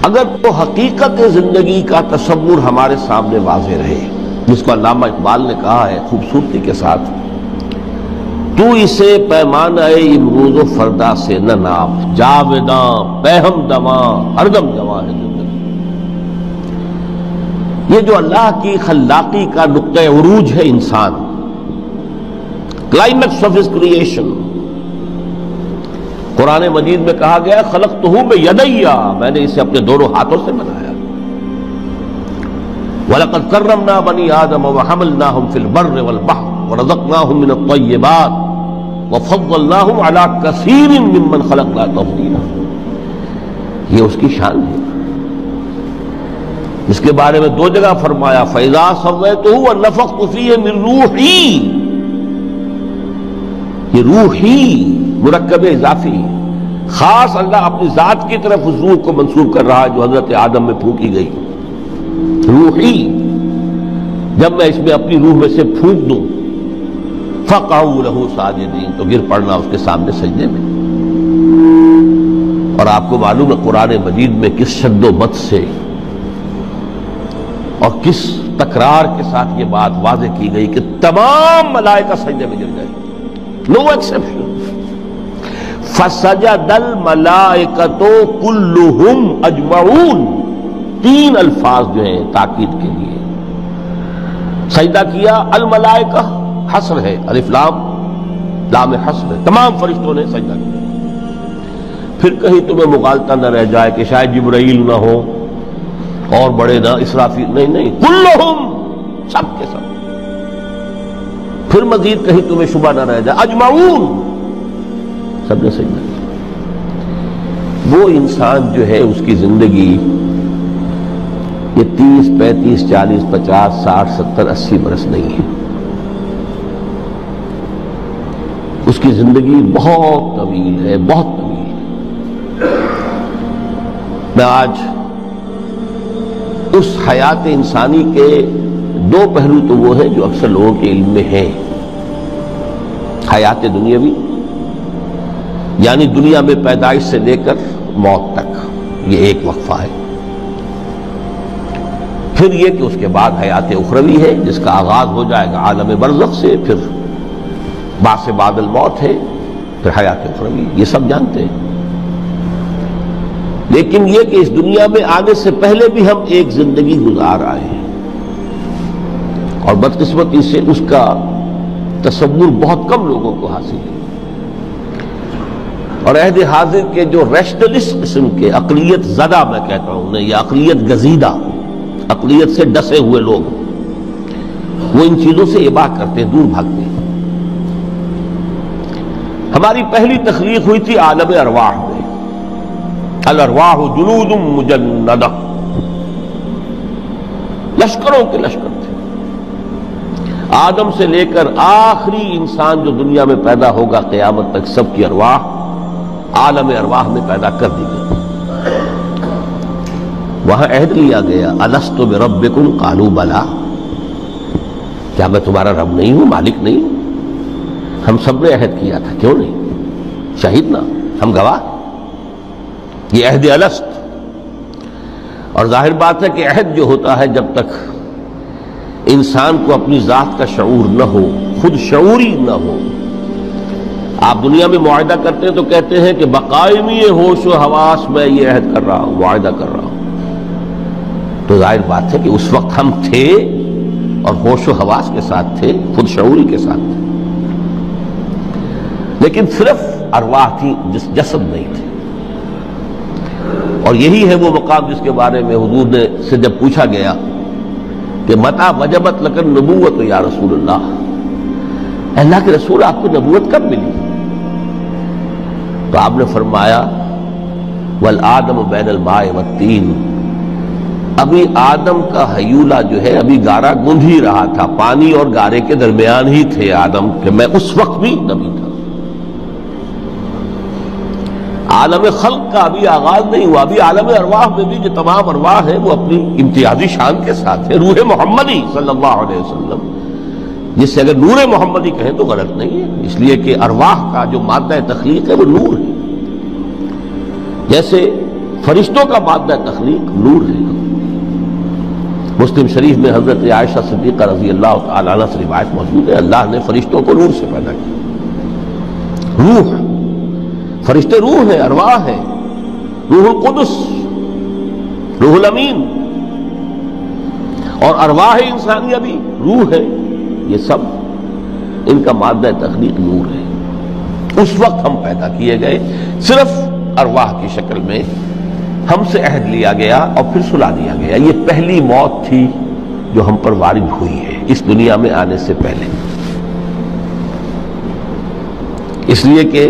اگر تو حقیقت زندگی کا تصور ہمارے سامنے واضح رہے، جس کو علامہ اقبال نے کہا ہے خوبصورتی کے ساتھ، تو اسے پیمانہ امروز و فردا سے نہ ناپ، جاوداں پہم دواں ہر دم جواں ہے زندگی۔ یہ جو اللہ کی خلاقی کا نقطہ عروج ہے انسان، کلائمیکس آف ہز کریشن، قرآن مجید میں کہا گیا خلقتہ بیدی، میں نے اسے اپنے دونوں ہاتھوں سے بنایا۔ وَلَقَدْ كَرَّمْنَا بَنِي آدَمَ وَحَمَلْنَاهُمْ فِي الْبَرِّ وَالْبَحْرِ وَرَزَقْنَاهُمْ مِنَ الطَّيِّبَاتِ وَفَضَّلْنَاهُمْ عَلَى كَثِيرٍ مِّمَّنْ خَلَقْنَا تَفْضِيلًا۔ یہ اس کی شان ہے، اس کے بارے میں دو جگہ فرمایا فَإِذَا سَوَّيْتُهُ وَنَفَخْتُ فِيهِ مِن رُوحِي، یہ روحی مرکب اضافی، خاص اللہ اپنی ذات کی طرف اس روح کو منسوب کر رہا ہے جو حضرت آدم میں پھونکی گئی۔ روحی، جب میں اس میں اپنی روح میں سے پھونک دوں فَقَعُوا لَهُ سَاجِدِينَ، تو گر پڑنا اس کے سامنے سجدے میں۔ اور آپ کو معلوم ہے قرآن مجید میں کس شد و مت سے اور کس تکرار کے ساتھ یہ بات واضح کی گئی کہ تمام ملائکہ سجدے میں گر گئے، نو ایکسیپشن۔ فَسَجَدَ الْمَلَائِكَةُ كُلُّهُمْ أَجْمَعُونَ، تین الفاظ جو ہیں تاکید کے لیے، سجدہ کیا الملائکہ، حصر ہے، الف لام لام حصر ہے، تمام فرشتوں نے سجدہ کیا۔ پھر کہیں تمہیں مغالطہ نہ رہ جائے کہ شاید جبرائیل نہ ہو اور بڑے نہ اسرافیل، نہیں، کلہم، سب کے سب۔ پھر مزید کہیں تمہیں شبہ نہ رہ جائے اجمعون، سب نے سجدہ کیا۔ وہ انسان جو ہے اس کی زندگی یہ 30 35 40 50 60 70 80 برس نہیں ہے، اس کی زندگی بہت طویل ہے، بہت طویل ہے۔ میں آج اس حیات انسانی کے دو پہلو تو وہ ہیں جو اکثر لوگوں کے علم میں ہیں، حیات دنیاوی یعنی دنیا میں پیدائش سے لے کر موت تک، یہ ایک وقفہ ہے۔ پھر یہ کہ اس کے بعد حیات اخروی ہے جس کا آغاز ہو جائے گا عالم برزخ سے، پھر بعث بعد الموت ہے، پھر حیات اخروی، یہ سب جانتے ہیں۔ لیکن یہ کہ اس دنیا میں آنے سے پہلے بھی ہم ایک زندگی گزار آئے ہیں، اور بدقسمتی سے اس کا تصور بہت کم لوگوں کو حاصل ہے۔ اور عہد حاضر کے جو ریشنلسٹ قسم کے عقلیت زدہ میں کہتا ہوں انہیں، یا عقلیت گزیدہ، عقلیت سے ڈسے ہوئے لوگ، وہ ان چیزوں سے اباہ کرتے ہیں، دور بھاگتے ہیں۔ ہماری پہلی تخلیق ہوئی تھی عالم ارواح میں، الارواح جنود مجندہ، لشکروں کے لشکر تھے۔ آدم سے لے کر آخری انسان جو دنیا میں پیدا ہوگا قیامت تک، سب کی ارواح عالم ارواح میں پیدا کر دی گئی۔ وہاں عہد لیا گیا الست بربکم قالوا بلا، کیا میں تمہارا رب نہیں ہوں، مالک نہیں ہوں؟ ہم سب نے عہد کیا تھا، کیوں نہیں؟ شہید نا، ہم گواہ، یہ عہد الست۔ اور ظاہر بات ہے کہ عہد جو ہوتا ہے جب تک انسان کو اپنی ذات کا شعور نہ ہو، خود شعوری نہ ہو، آپ دنیا میں معاہدہ کرتے ہیں تو کہتے ہیں کہ بقائمی ہوش و حواس میں یہ عہد کر رہا ہوں، معاہدہ کر رہا ہوں، تو ظاہر بات ہے کہ اس وقت ہم تھے اور ہوش و حواس کے ساتھ تھے، خود شعوری کے ساتھ تھے، لیکن صرف ارواح تھی، جسد نہیں تھے۔ اور یہی ہے وہ مقام جس کے بارے میں حضور نے سے جب پوچھا گیا کہ متى وجبت لک النبوۃ یا رسول اللہ، اللہ کے رسول آپ کو نبوت کب ملی؟ تو آپ نے فرمایا والآدم بین الماء والطین، ابھی آدم کا حیولہ جو ہے ابھی گارا گوندھ ہی رہا تھا، پانی اور گارے کے درمیان ہی تھے آدم، کہ میں اس وقت بھی نبی تھا۔ عالم خلق کا ابھی آغاز نہیں ہوا، ابھی عالم ارواح میں بھی جو تمام ارواح ہیں وہ اپنی امتیازی شان کے ساتھ ہیں۔ روح محمدی صلی اللہ علیہ وسلم، جس سے اگر نور محمدی کہیں تو غلط نہیں ہے، اس لیے کہ ارواح کا جو مادہ تخلیق ہے وہ نور ہے۔ جیسے فرشتوں کا مادہ تخلیق نور ہے۔ مسلم شریف میں حضرت عائشہ صدیقہ رضی اللہ تعالی عنہا سے روایت موجود ہے، اللہ نے فرشتوں کو نور سے پیدا کیا۔ روح، فرشتے روح ہیں، ارواح ہیں، روح القدس، روح الامین، اور ارواح انسانیہ بھی روح ہے، یہ سب ان کا مادہ تخلیق نور ہے۔ اس وقت ہم پیدا کیے گئے، صرف ارواح کی شکل میں ہم سے عہد لیا گیا اور پھر سلا دیا گیا۔ یہ پہلی موت تھی جو ہم پر وارد ہوئی ہے اس دنیا میں آنے سے پہلے، اس لیے کہ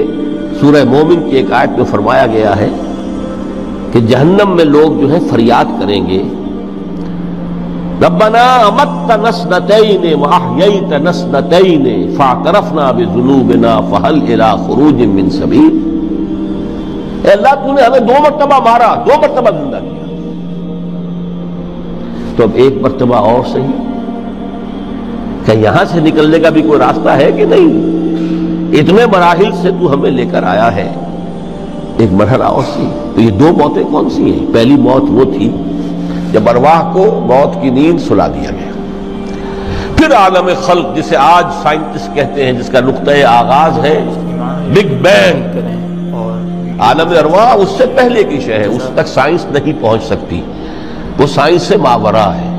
سورہ مومن کی ایک آیت میں فرمایا گیا ہے کہ جہنم میں لوگ جو ہے فریاد کریں گے، ربنا امتنا اثنتین واحییتنا اثنتین فاعترفنا بذنوبنا فہل الی خروج من سبیل۔ اے اللہ، تو نے ہمیں 2 مرتبہ مارا، 2 مرتبہ زندہ کیا، تو اب 1 مرتبہ اور صحیح، کہ یہاں سے نکلنے کا بھی کوئی راستہ ہے کہ نہیں؟ اتنے مراحل سے تو ہمیں لے کر آیا ہے، ایک مرحلہ اور سی۔ تو یہ 2 موتیں کون سی ہیں؟ پہلی موت وہ تھی جب ارواح کو موت کی نیند سلا دیا گیا۔ پھر عالم خلق، جسے آج سائنٹسٹ کہتے ہیں، جس کا نقطۂ آغاز ہے بگ بینگ، عالم ارواح اس سے پہلے کی شے ہے، اس تک سائنس نہیں پہنچ سکتی، وہ سائنس سے ماورا ہے۔